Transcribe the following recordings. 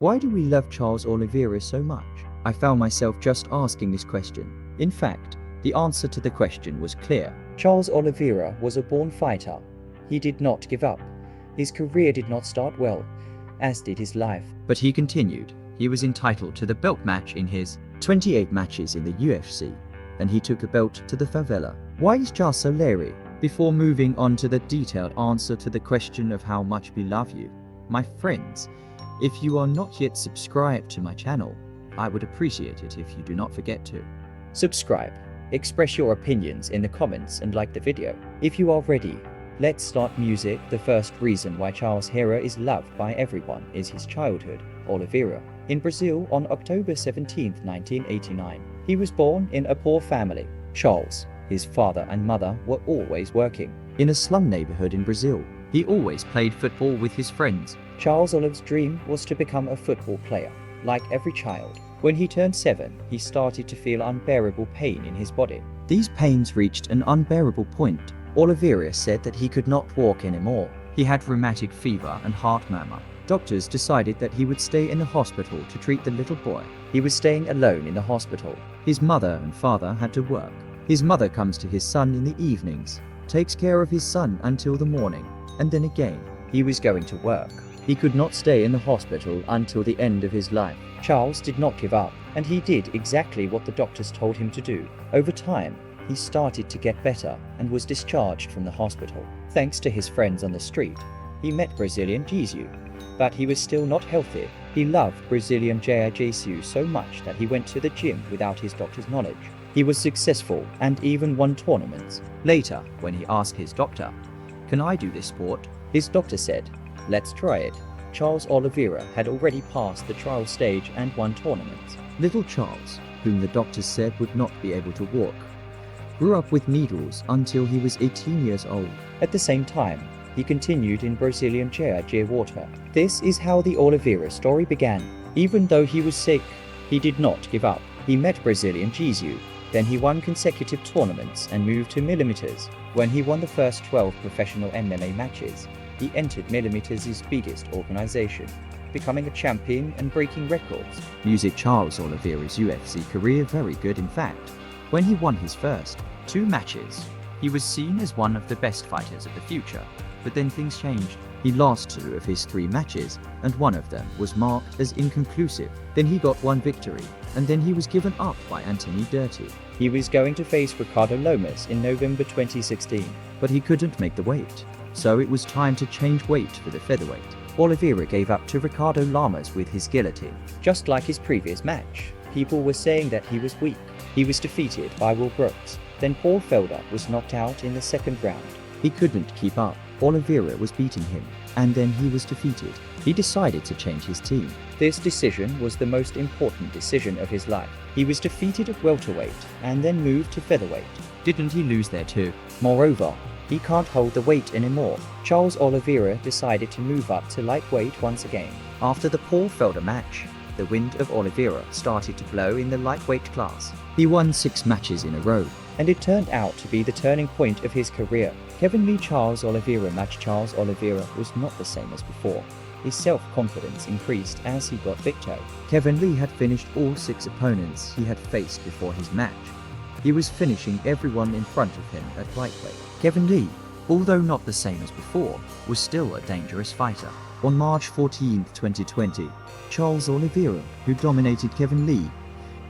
Why do we love Charles Oliveira so much? I found myself just asking this question. In fact, the answer to the question was clear. Charles Oliveira was a born fighter. He did not give up. His career did not start well, as did his life. But he continued. He was entitled to the belt match in his 28 matches in the UFC, and he took a belt to the favela. Why is Charles so leery? Before moving on to the detailed answer to the question of how much we love you, my friends, if you are not yet subscribed to my channel, I would appreciate it if you do not forget to subscribe, express your opinions in the comments and like the video. If you are ready, let's start music. The first reason why Charles Oliveira is loved by everyone is his childhood. Oliveira, in Brazil on October 17, 1989. He was born in a poor family. Charles, his father and mother were always working in a slum neighborhood in Brazil. He always played football with his friends. Charles Oliveira's dream was to become a football player, like every child. When he turned 7, he started to feel unbearable pain in his body. These pains reached an unbearable point. Oliveira said that he could not walk anymore. He had rheumatic fever and heart murmur. Doctors decided that he would stay in the hospital to treat the little boy. He was staying alone in the hospital. His mother and father had to work. His mother comes to his son in the evenings, takes care of his son until the morning, and then again, he was going to work. He could not stay in the hospital until the end of his life. Charles did not give up, and he did exactly what the doctors told him to do. Over time, he started to get better and was discharged from the hospital. Thanks to his friends on the street, he met Brazilian Jiu-Jitsu, but he was still not healthy. He loved Brazilian Jiu-Jitsu so much that he went to the gym without his doctor's knowledge. He was successful and even won tournaments. Later, when he asked his doctor, "Can I do this sport?" his doctor said, "Let's try it." Charles Oliveira had already passed the trial stage and won tournaments. Little Charles, whom the doctors said would not be able to walk, grew up with needles until he was 18 years old. At the same time, he continued in Brazilian Jiu-Jitsu. This is how the Oliveira story began. Even though he was sick, he did not give up. He met Brazilian Jiu-Jitsu. Then he won consecutive tournaments and moved to Millimeters. When he won the first 12 professional MMA matches, he entered Millimeters' biggest organization, becoming a champion and breaking records. Music Charles Oliveira's UFC career very good. In fact, when he won his first 2 matches, he was seen as one of the best fighters of the future. But then things changed. He lost 2 of his 3 matches, and one of them was marked as inconclusive. Then he got 1 victory, and then he was given up by Anthony Dirty. He was going to face Ricardo Lomas in November 2016, but he couldn't make the weight. So it was time to change weight for the featherweight. Oliveira gave up to Ricardo Lamas with his guillotine. Just like his previous match, people were saying that he was weak. He was defeated by Will Brooks. Then Paul Felder was knocked out in the 2nd round. He couldn't keep up. Oliveira was beating him, and then he was defeated. He decided to change his team. This decision was the most important decision of his life. He was defeated at welterweight and then moved to featherweight. Didn't he lose there too? Moreover, he can't hold the weight anymore. Charles Oliveira decided to move up to lightweight once again. After the Paul Felder match, the wind of Oliveira started to blow in the lightweight class. He won 6 matches in a row, and it turned out to be the turning point of his career. Kevin Lee Charles Oliveira match. Charles Oliveira was not the same as before. His self-confidence increased as he got victory. Kevin Lee had finished all 6 opponents he had faced before his match. He was finishing everyone in front of him at lightweight. Kevin Lee, although not the same as before, was still a dangerous fighter. On March 14, 2020, Charles Oliveira, who dominated Kevin Lee,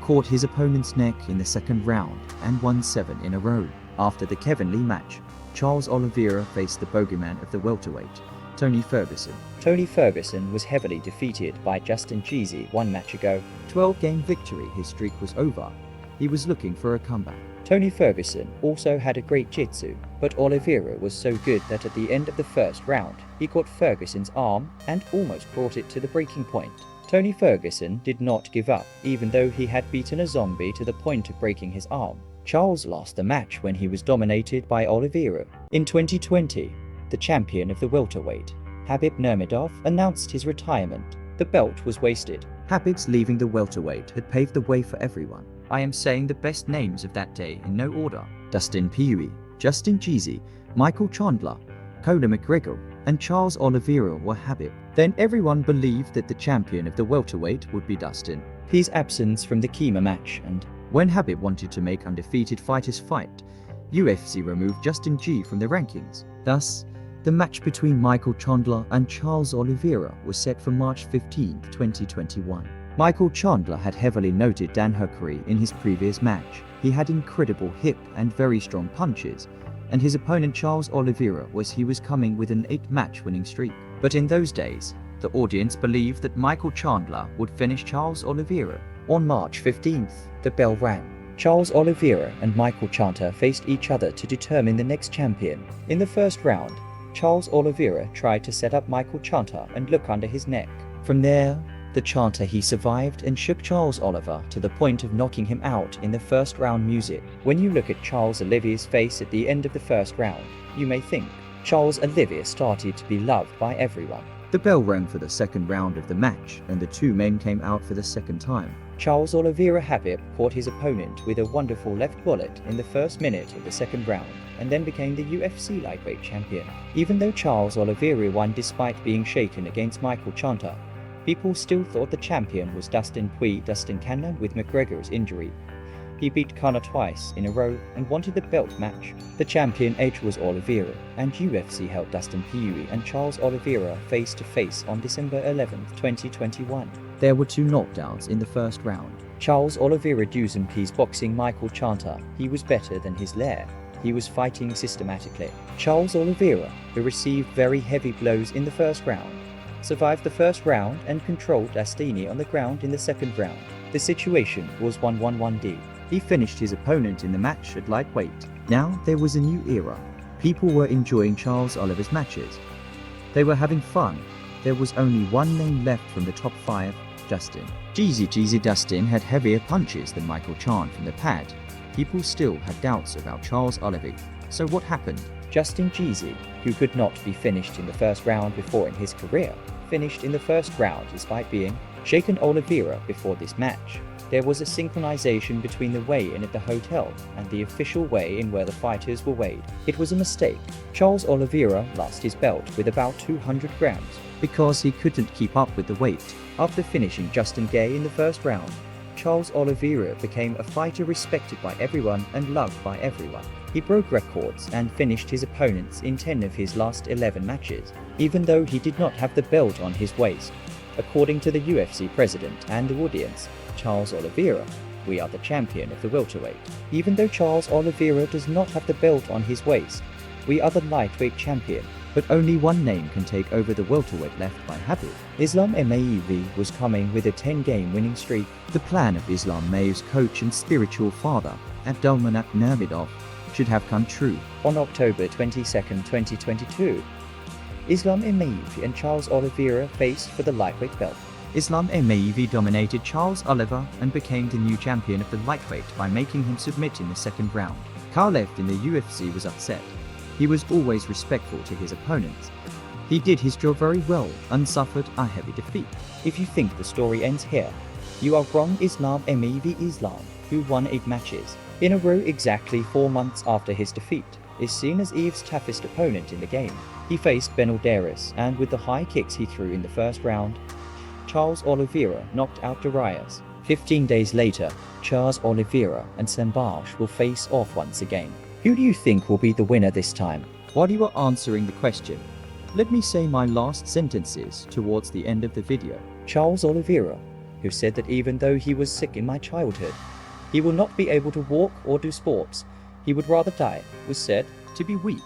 caught his opponent's neck in the 2nd round and won 7 in a row. After the Kevin Lee match, Charles Oliveira faced the bogeyman of the welterweight, Tony Ferguson. Tony Ferguson was heavily defeated by Justin Gaethje 1 match ago. 12-game victory, his streak was over. He was looking for a comeback. Tony Ferguson also had a great jiu-jitsu, but Oliveira was so good that at the end of the 1st round, he caught Ferguson's arm and almost brought it to the breaking point. Tony Ferguson did not give up, even though he had beaten a zombie to the point of breaking his arm. Charles lost the match when he was dominated by Oliveira. In 2020, the champion of the welterweight, Khabib Nurmagomedov, announced his retirement. The belt was wasted. Khabib's leaving the welterweight had paved the way for everyone. I am saying the best names of that day in no order: Dustin Poirier, Justin Gaethje, Michael Chandler, Conor McGregor, and Charles Oliveira were Habib. Then everyone believed that the champion of the welterweight would be Dustin. His absence from the Kima match, and when Habib wanted to make undefeated fighters fight, UFC removed Justin G from the rankings. Thus, the match between Michael Chandler and Charles Oliveira was set for March 15, 2021. Michael Chandler had heavily noted Dan Hookery in his previous match. He had incredible hip and very strong punches, and his opponent Charles Oliveira was coming with an 8-match winning streak. But in those days, the audience believed that Michael Chandler would finish Charles Oliveira. On March 15th, the bell rang. Charles Oliveira and Michael Chandler faced each other to determine the next champion. In the first round, Charles Oliveira tried to set up Michael Chandler and look under his neck. From there, the Chandler he survived and shook Charles Oliveira to the point of knocking him out in the first round music. When you look at Charles Oliveira's face at the end of the first round, you may think Charles Oliveira started to be loved by everyone. The bell rang for the second round of the match, and the two men came out for the second time. Charles Oliveira Habib caught his opponent with a wonderful left bullet in the first minute of the second round, and then became the UFC lightweight champion. Even though Charles Oliveira won despite being shaken against Michael Chandler, people still thought the champion was Dustin Cannon with McGregor's injury. He beat Conor twice in a row and wanted the belt match. The champion age was Oliveira, and UFC held Dustin Poirier and Charles Oliveira face to face on December 11, 2021. There were 2 knockdowns in the first round. Charles Oliveira Peace boxing Michael Chandler. He was better than his lair. He was fighting systematically. Charles Oliveira, who received very heavy blows in the first round, survived the first round and controlled Dastini on the ground in the second round. The situation was 1-1-1D. He finished his opponent in the match at lightweight. Now there was a new era. People were enjoying Charles Oliveira's matches. They were having fun. There was only one name left from the top 5, Dustin. Jeezy Dustin had heavier punches than Michael Chandler from the pad. People still had doubts about Charles Oliveira. So what happened? Justin Jeezy, who could not be finished in the first round before in his career, finished in the first round despite being shaken Oliveira before this match. There was a synchronization between the weigh-in at the hotel and the official weigh-in where the fighters were weighed. It was a mistake. Charles Oliveira lost his belt with about 200 grams because he couldn't keep up with the weight. After finishing Justin Gay in the first round, Charles Oliveira became a fighter respected by everyone and loved by everyone. He broke records and finished his opponents in 10 of his last 11 matches, even though he did not have the belt on his waist. According to the UFC president and the audience, Charles Oliveira, we are the champion of the welterweight. Even though Charles Oliveira does not have the belt on his waist, we are the lightweight champion. But only one name can take over the welterweight left by Habib. Islam Makhachev was coming with a 10-game winning streak. The plan of Islam Makhachev's coach and spiritual father, Abdulmanap Nurmagomedov, should have come true. On October 22, 2022, Islam Makhachev and Charles Oliveira faced for the lightweight belt. Islam Makhachev dominated Charles Oliveira and became the new champion of the lightweight by making him submit in the second round. Kalev in the UFC was upset. He was always respectful to his opponents. He did his job very well and suffered a heavy defeat. If you think the story ends here, you are wrong. Islam Makhachev, who won 8 matches in a row exactly 4 months after his defeat, is seen as Eve's toughest opponent in the game. He faced Benalderas, and with the high kicks he threw in the first round, Charles Oliveira knocked out Darius. 15 days later, Charles Oliveira and Sambash will face off once again. Who do you think will be the winner this time? While you are answering the question, let me say my last sentences towards the end of the video. Charles Oliveira, who said that even though he was sick in my childhood, he will not be able to walk or do sports, he would rather die, was said to be weak.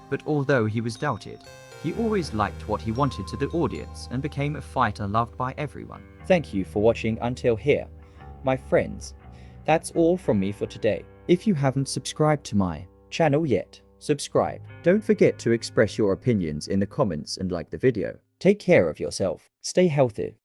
But although he was doubted, he always liked what he wanted to the audience and became a fighter loved by everyone. Thank you for watching until here. My friends, that's all from me for today. If you haven't subscribed to my channel yet, subscribe. Don't forget to express your opinions in the comments and like the video. Take care of yourself. Stay healthy.